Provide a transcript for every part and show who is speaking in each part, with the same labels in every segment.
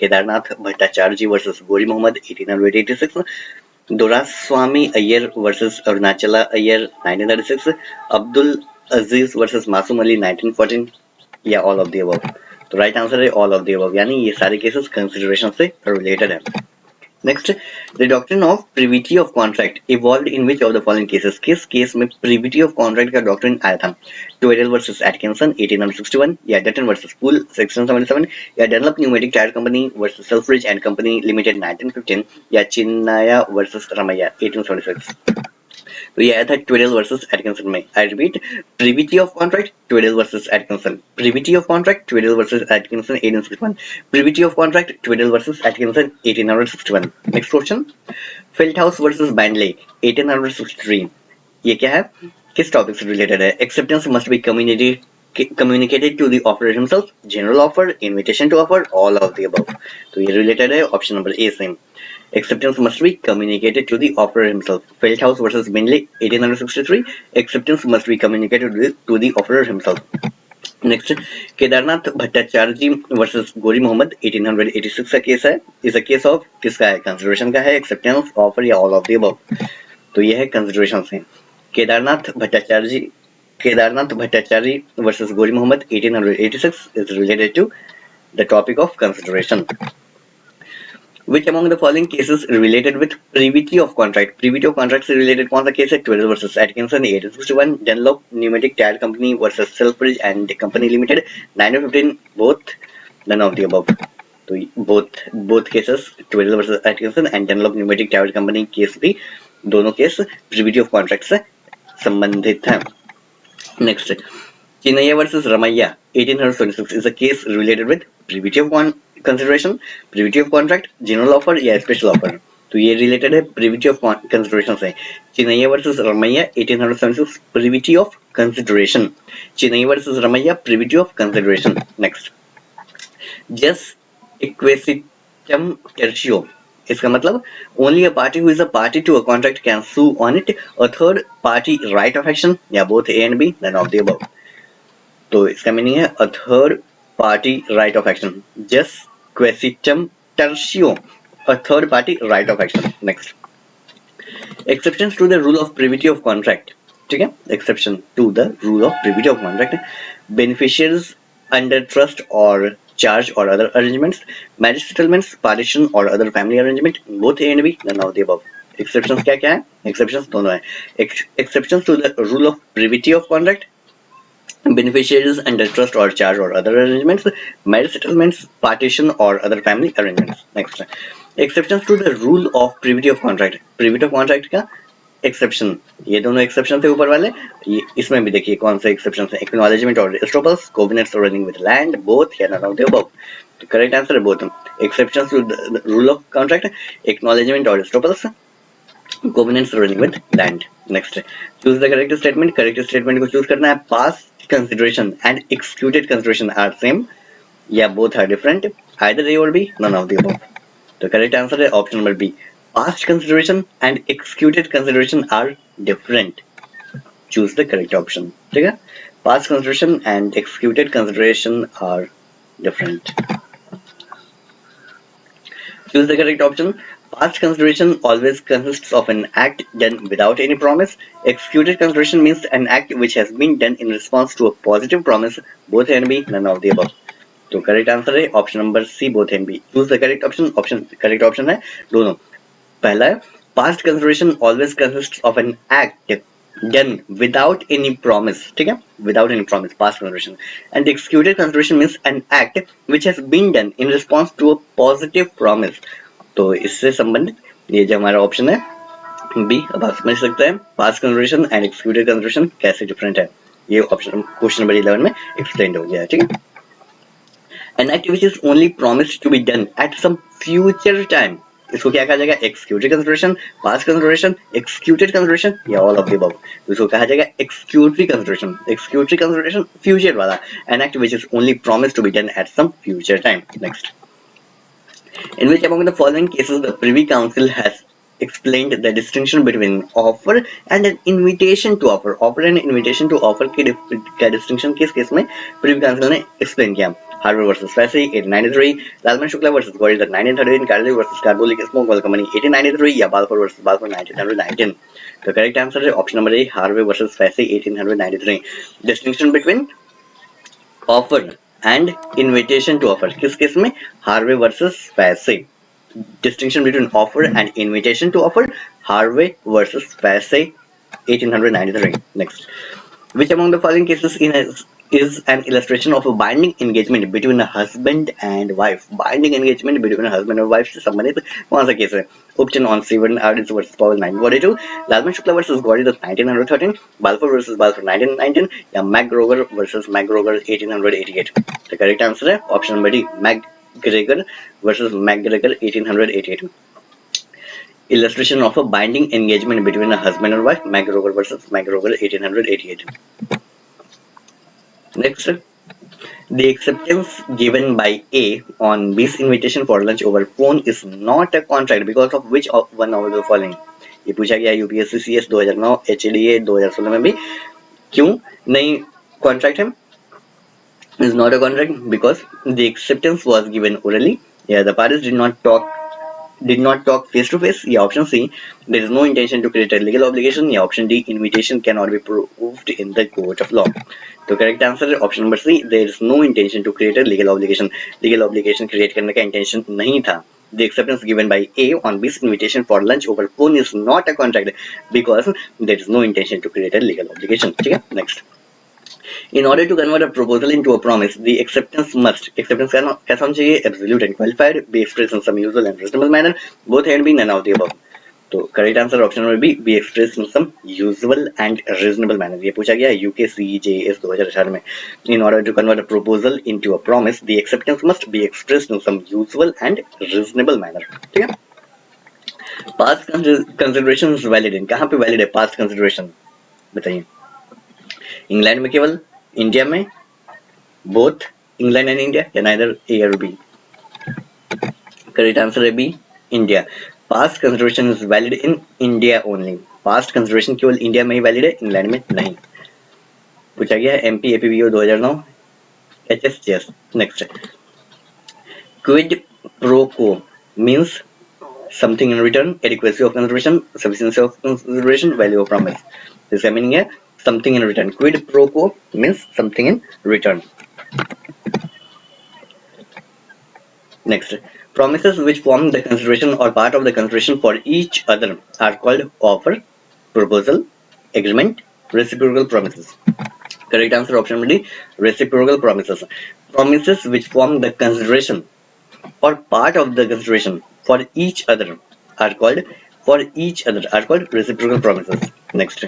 Speaker 1: Kedarnath Bhattacharya versus Gori Muhammad 1886, Doraswamy Iyer versus Arunachala Iyer 1936, Abdul Aziz versus Masum Ali 1914, या all of the above। तो right answer है all of the above, यानी ये सारे cases consideration से related है। Next, the doctrine of privity of contract evolved in which of the following cases, किस case में प्रिविटी ऑफ कॉन्ट्रैक्ट का डॉक्ट्रिन आया था? ट्वेडल वर्सेस एटकिंसन 1861, या डटन वर्सेस पूल 1677, या Dunlop pneumatic tyre company versus Selfridge and company limited 1915, या चिन्नाया versus Ramaiah 1876। तो ये आया था ट्वेडल वर्सेस एटकिंसन में। I repeat, privity of contract Tweddle versus Atkinson, privity of contract Tweddle versus Atkinson 1861, privity of contract Tweddle versus Atkinson 1861। Next question, Felthouse versus Bindley 1863, ये क्या है, किस टॉपिक से रिलेटेड है? Acceptance must be communicated to the offerer himself, general offer, invitation to offer, all of the above। तो ये related है option number A से। Acceptance must be communicated to the offerer himself. Feldhaus versus Binley 1863, acceptance must be communicated to the offerer himself। Next, Kedarnath Bhattacharya versus Gori Muhammad 1886 का case है। इस case of किसका है? Consideration का है, acceptance, offer या all of the above. तो ये है कंसिडरेशन से। Kedarnath Bhattacharya versus Gori Muhammad 1886 is related to the topic of consideration। Which among the following cases related with privity of contract? Privity of contract से related कौन सा case है? Tweddle versus Atkinson 1861, Dunlop pneumatic tyre company versus Selfridge and company limited 1915, both none of the above। तो both cases Tweddle versus Atkinson and Dunlop pneumatic tyre company case भी, दोनों case privity of contract से संबंधित हैं। Next, Chinnaiya versus Ramaiya 1826 is a case related with privity of consideration, privity of contract, general offer या special offer। तो ये related है privity of consideration से। Chinnaiya versus Ramaiya 1826 privity of consideration, Chinnaiya versus Ramaiya privity of consideration। Next, jus equisitum tertio, इसका मतलब only a party who is a party to a contract can sue on it, a third party right of action, या both A and B, none of the above। तो इसका meaning है a third party right of action, jus quaesitum tertio, a third party right of action. Next, exceptions to the rule of privity of contract, ठीक है, exception to the rule of privity of contract, beneficiaries under trust और charge और other arrangements, marriage settlements, partition और other family arrangement, both A and B, none of the above. Exceptions क्या क्या है? Exceptions दोनों है। Exceptions to the rule of privity of contract, beneficiaries under trust or charge or other arrangements, marriage settlements, partition or other family arrangements। Next, exceptions to the rule of privity of contract, privity of contract का exception, ये दोनों exception थे ऊपर वाले, ये इसमें भी देखिए कौन से एक्सेप्शन है, एक्नॉलेजमेंट और estoppels, covenants running with land, both या नन ऑफ द अबव। तो करेक्ट आंसर है both. Exceptions to the rule of contract, acknowledgement और estoppels, covenants running with land. Next, choose the correct statement, correct statement को choose करना है। पास consideration and excluded consideration are same, या both are different, either A or B, none of the above। तो correct answer है option number B, past consideration and excluded consideration are different। choose the correct option, ठीक है, past consideration and excluded consideration are different। choose the correct option। Past consideration always consists of an act done without any promise. Excluded consideration means an act which has been done in response to a positive promise, both A and B, none of the above। तो correct answer है option number C, both and B. Choose the correct option, option correct option है दोनों। पहला है past consideration always consist of an act done without any promise, ठीक है, without any promise past consideration, and excluded consideration means an act which has been done in response to a positive promise. तो इससे संबंधित ये जो हमारा option है B. अब आप समझ सकते हैं past consideration and excluded consideration कैसे डिफरेंट है, ये ऑप्शन क्वेश्चन नंबर 11 में एक्सप्लेन हो गया है, ठीक है। An act which is only promised to be done at some future time, इसको क्या कहा जाएगा? Excluded consideration, past consideration, excluded consideration या ऑल ऑफ द अबव। तो इसको कहा जाएगा executory consideration. Executory consideration future वाला, an act which is only promised to be done at some future time. Next, in which among the following cases the Privy Council has explained the distinction between offer and an invitation to offer. Offer and invitation to offer का distinction किस case में previous council ने explain किया. Harvey versus Fassey 1893, Lalman Shukla versus Goyal 1913, Carly versus Carbolic Smoke Oil Company 1893 या Balfour versus Balfour 1919. The correct answer is option number A, Harvey versus Fassey 1893. Distinction between offer and invitation to offer किस case में Harvey versus Fassey. Distinction between offer and invitation to offer, Harvey versus Fassey 1893. Next, which among the following cases is an illustration of a binding engagement between a husband and wife? Binding engagement between a husband and wife से संबंधित कौन सा case है? Option on Stephen Ardis versus Powell 1942, Lalman Shukla versus Gordon 1913, Balfour versus Balfour 1919 या McGregor versus McGregor 1888. The correct answer है option number D, McGregor versus McGregor 1888. Illustration of a binding engagement between a husband and wife, McGregor versus McGregor 1888. Next, the acceptance given by A on B's invitation for lunch over phone is not a contract because of which of one of the following? ये पूछा गया UPSC CS 2009 HADA 2016 में भी. क्यों नहीं contract है? Is not a contract because the acceptance was given orally. Yeah, the parties did not talk face to face. Yeah, option C, there is no intention to create a legal obligation. Yeah, option D, invitation cannot be proved in the court of law. तो correct answer है option number C, there is no intention to create a legal obligation. Legal obligation create करने का intention नहीं था. The acceptance given by A on B's invitation for lunch over phone is not a contract because there is no intention to create a legal obligation. ठीक है, next. In order to convert a proposal into a promise, the acceptance कैसा होना चाहिए? Absolute and qualified, be expressed in some usual and reasonable manner, both had been none of the above. तो correct answer option number B, be expressed in some usual and reasonable manner. ये पूछा गया UKCJS 2018 में. In order to convert a proposal into a promise, the acceptance must be expressed in some usual and reasonable manner. ठीक है? Past consideration is valid in कहाँ पे valid है past consideration? बताइए. इंग्लैंड में केवल, इंडिया में, बोथ इंग्लैंड एंड इंडिया या नाइदर ए और बी? करेक्ट आंसर है B, India. Past consideration is valid in India only. Past consideration केवल इंडिया में ही वैलिड है, इंग्लैंड में नहीं. पूछा गया है MP APBO 2009 HSJS. Next, quid pro quo means something in return, adequacy of consideration, sufficiency of consideration, value of promise. इसका मीनिंग है something in return. Quid pro quo means something in return. Next, promises which form the consideration or part of the consideration for each other are called offer, proposal, agreement, reciprocal promises. Correct answer option number D, reciprocal promises. Promises which form the consideration or part of the consideration for each other are called reciprocal promises. Next,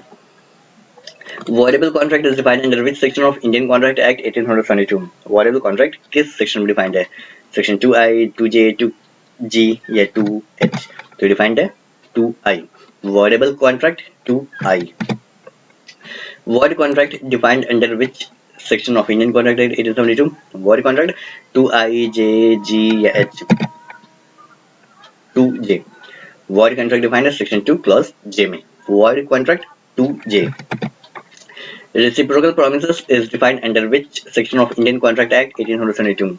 Speaker 1: voidable contract is defined under which section of Indian Contract Act 1872? Voidable contract किस section में defined है? Section 2I, 2J, 2G या 2H? तो defined है 2I. Voidable contract 2I. Void contract defined under which section of Indian Contract Act 1872? Void contract 2I, J, G या H? 2J. Void contract defined as section 2 clause J में. Void contract 2J. Reciprocal promises is defined under which section of Indian Contract Act 1872?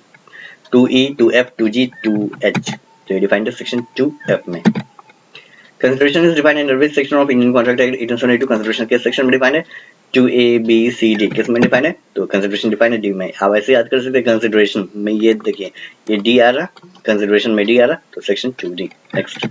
Speaker 1: 2E, 2F, 2G, 2H. So you defined as section 2F में. Consideration is defined under which section of Indian Contract Act 1872? Consideration किस section में defined है? 2A, B, C, D. किस में defined है? तो consideration defined है D में. आप ऐसे याद कर सकते हैं consideration में. ये देखिए ये D आ रहा, consideration में D आ रहा, तो section 2D. Next,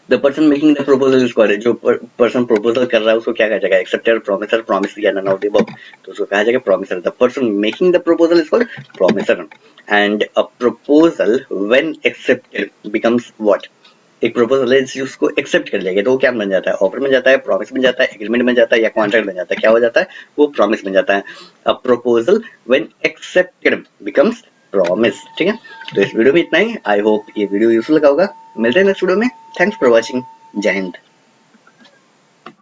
Speaker 1: the person making the proposal is called, जो person proposal कर रहा है उसको क्या कहा जाएगा? acceptor, promiser, promise या none of the above? तो उसको कहा जाएगा promiser. The person making the proposal is called promiser. And a proposal when accepted becomes what? एक proposal है जिसको accept कर लेगा तो वो क्या बन जाता है? offer बन जाता है, promise बन जाता है, agreement बन जाता है या contract बन जाता है? क्या हो जाता है? वो promise बन जाता है. A proposal when accepted becomes promise. ठीक है, तो इस वीडियो में इतना ही. आई होप ये वीडियो यूजफुल लगा होगा. मिलते हैं नेक्स्ट वीडियो में. Thanks for watching. जय हिंद.